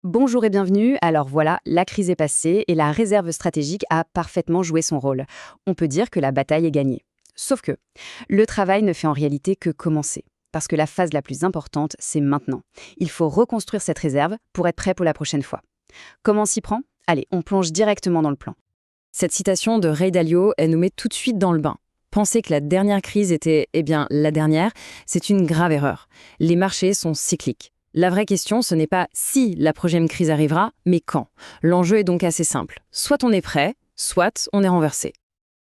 Bonjour et bienvenue. Alors voilà, la crise est passée et la réserve stratégique a parfaitement joué son rôle. On peut dire que la bataille est gagnée. Sauf que le travail ne fait en réalité que commencer. Parce que la phase la plus importante, c'est maintenant. Il faut reconstruire cette réserve pour être prêt pour la prochaine fois. Comment on s'y prend? Allez, on plonge directement dans le plan. Cette citation de Ray Dalio, elle nous met tout de suite dans le bain. Penser que la dernière crise était, la dernière, c'est une grave erreur. Les marchés sont cycliques. La vraie question, ce n'est pas si la prochaine crise arrivera, mais quand. L'enjeu est donc assez simple. Soit on est prêt, soit on est renversé.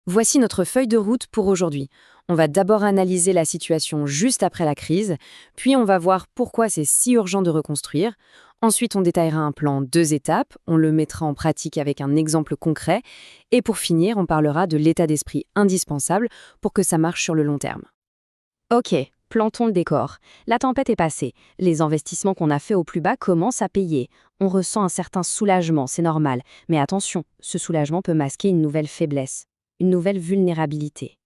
Voici notre feuille de route pour aujourd'hui. On va d'abord analyser la situation juste après la crise, puis on va voir pourquoi c'est si urgent de reconstruire. Ensuite, on détaillera un plan 2 étapes, on le mettra en pratique avec un exemple concret, et pour finir, on parlera de l'état d'esprit indispensable pour que ça marche sur le long terme. Ok, plantons le décor. La tempête est passée. Les investissements qu'on a faits au plus bas commencent à payer. On ressent un certain soulagement, c'est normal. Mais attention, ce soulagement peut masquer une nouvelle faiblesse, une nouvelle vulnérabilité.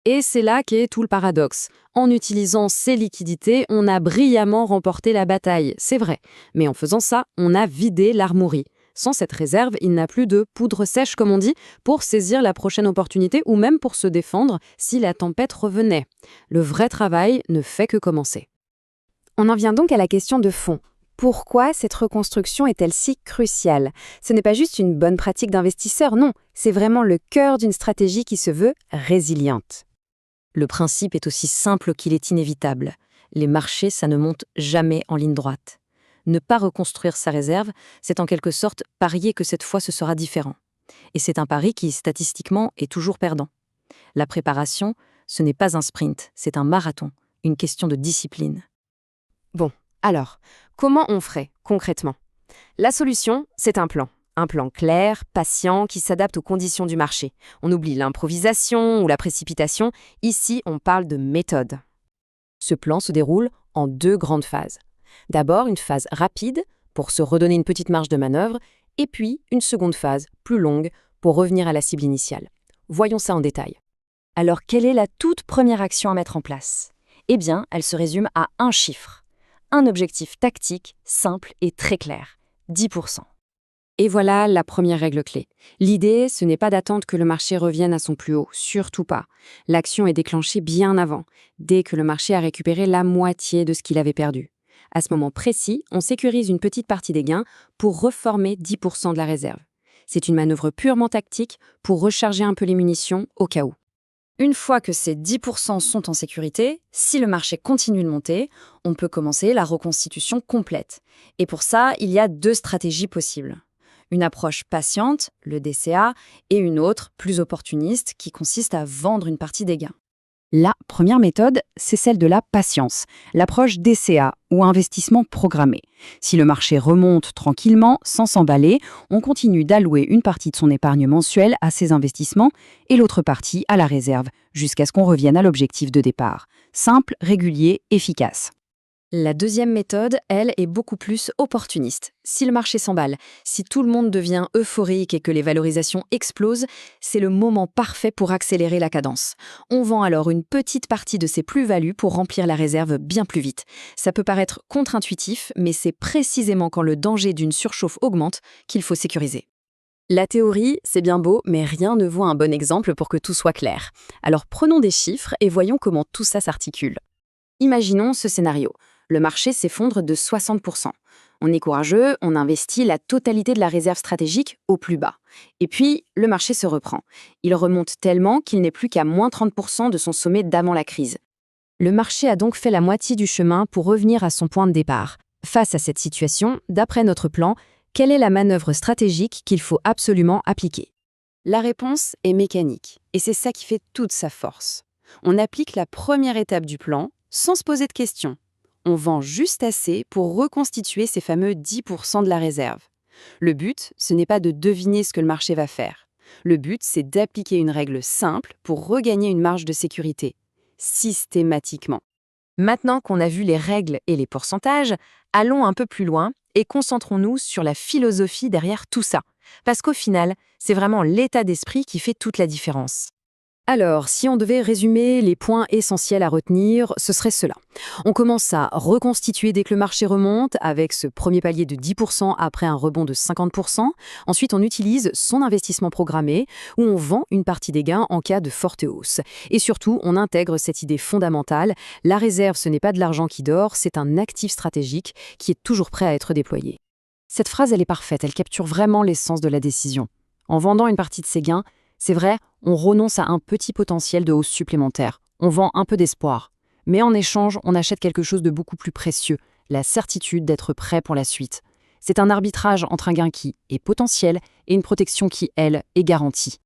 Et c'est là qu'est tout le paradoxe. En utilisant ces liquidités, on a brillamment remporté la bataille, c'est vrai. Mais en faisant ça, on a vidé l'armoirie. Sans cette réserve, il n'a plus de poudre sèche, comme on dit, pour saisir la prochaine opportunité ou même pour se défendre si la tempête revenait. Le vrai travail ne fait que commencer. On en vient donc à la question de fond. Pourquoi cette reconstruction est-elle si cruciale? Ce n'est pas juste une bonne pratique d'investisseur, non, c'est vraiment le cœur d'une stratégie qui se veut résiliente. Le principe est aussi simple qu'il est inévitable. Les marchés, ça ne monte jamais en ligne droite. Ne pas reconstruire sa réserve, c'est en quelque sorte parier que cette fois ce sera différent. Et c'est un pari qui, statistiquement, est toujours perdant. La préparation, ce n'est pas un sprint, c'est un marathon, une question de discipline. Bon, alors, comment on ferait concrètement? La solution, c'est un plan. Un plan clair, patient, qui s'adapte aux conditions du marché. On oublie l'improvisation ou la précipitation. Ici, on parle de méthode. Ce plan se déroule en 2 grandes phases. D'abord, une phase rapide, pour se redonner une petite marge de manœuvre, et puis une seconde phase, plus longue, pour revenir à la cible initiale. Voyons ça en détail. Alors, quelle est la toute première action à mettre en place? Eh bien, elle se résume à un chiffre. Un objectif tactique, simple et très clair. 10%. Et voilà la première règle clé. L'idée, ce n'est pas d'attendre que le marché revienne à son plus haut, surtout pas. L'action est déclenchée bien avant, dès que le marché a récupéré la moitié de ce qu'il avait perdu. À ce moment précis, on sécurise une petite partie des gains pour reformer 10% de la réserve. C'est une manœuvre purement tactique pour recharger un peu les munitions au cas où. Une fois que ces 10% sont en sécurité, si le marché continue de monter, on peut commencer la reconstitution complète. Et pour ça, il y a 2 stratégies possibles. Une approche patiente, le DCA, et une autre, plus opportuniste, qui consiste à vendre une partie des gains. La première méthode, c'est celle de la patience, l'approche DCA, ou investissement programmé. Si le marché remonte tranquillement, sans s'emballer, on continue d'allouer une partie de son épargne mensuelle à ces investissements et l'autre partie à la réserve, jusqu'à ce qu'on revienne à l'objectif de départ. Simple, régulier, efficace. La deuxième méthode, elle, est beaucoup plus opportuniste. Si le marché s'emballe, si tout le monde devient euphorique et que les valorisations explosent, c'est le moment parfait pour accélérer la cadence. On vend alors une petite partie de ses plus-values pour remplir la réserve bien plus vite. Ça peut paraître contre-intuitif, mais c'est précisément quand le danger d'une surchauffe augmente qu'il faut sécuriser. La théorie, c'est bien beau, mais rien ne vaut un bon exemple pour que tout soit clair. Alors prenons des chiffres et voyons comment tout ça s'articule. Imaginons ce scénario. Le marché s'effondre de 60%. On est courageux, on investit la totalité de la réserve stratégique au plus bas. Et puis, le marché se reprend. Il remonte tellement qu'il n'est plus qu'à moins 30% de son sommet d'avant la crise. Le marché a donc fait la moitié du chemin pour revenir à son point de départ. Face à cette situation, d'après notre plan, quelle est la manœuvre stratégique qu'il faut absolument appliquer? La réponse est mécanique, et c'est ça qui fait toute sa force. On applique la première étape du plan sans se poser de questions. On vend juste assez pour reconstituer ces fameux 10% de la réserve. Le but, ce n'est pas de deviner ce que le marché va faire. Le but, c'est d'appliquer une règle simple pour regagner une marge de sécurité, systématiquement. Maintenant qu'on a vu les règles et les pourcentages, allons un peu plus loin et concentrons-nous sur la philosophie derrière tout ça. Parce qu'au final, c'est vraiment l'état d'esprit qui fait toute la différence. Alors, si on devait résumer les points essentiels à retenir, ce serait cela. On commence à reconstituer dès que le marché remonte, avec ce premier palier de 10% après un rebond de 50%. Ensuite, on utilise son investissement programmé, où on vend une partie des gains en cas de forte hausse. Et surtout, on intègre cette idée fondamentale, la réserve, ce n'est pas de l'argent qui dort, c'est un actif stratégique qui est toujours prêt à être déployé. Cette phrase, elle est parfaite, elle capture vraiment l'essence de la décision. En vendant une partie de ses gains, c'est vrai, on renonce à un petit potentiel de hausse supplémentaire. On vend un peu d'espoir. Mais en échange, on achète quelque chose de beaucoup plus précieux, la certitude d'être prêt pour la suite. C'est un arbitrage entre un gain qui est potentiel et une protection qui, elle, est garantie.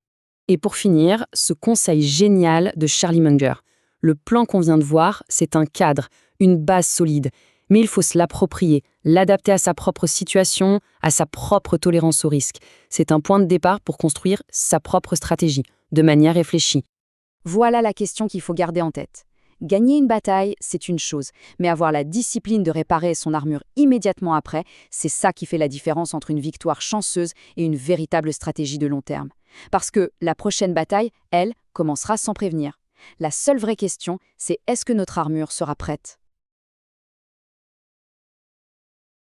Et pour finir, ce conseil génial de Charlie Munger. Le plan qu'on vient de voir, c'est un cadre, une base solide. Mais il faut se l'approprier, l'adapter à sa propre situation, à sa propre tolérance au risque. C'est un point de départ pour construire sa propre stratégie, de manière réfléchie. Voilà la question qu'il faut garder en tête. Gagner une bataille, c'est une chose, mais avoir la discipline de réparer son armure immédiatement après, c'est ça qui fait la différence entre une victoire chanceuse et une véritable stratégie de long terme. Parce que la prochaine bataille, elle, commencera sans prévenir. La seule vraie question, c'est est-ce que notre armure sera prête ?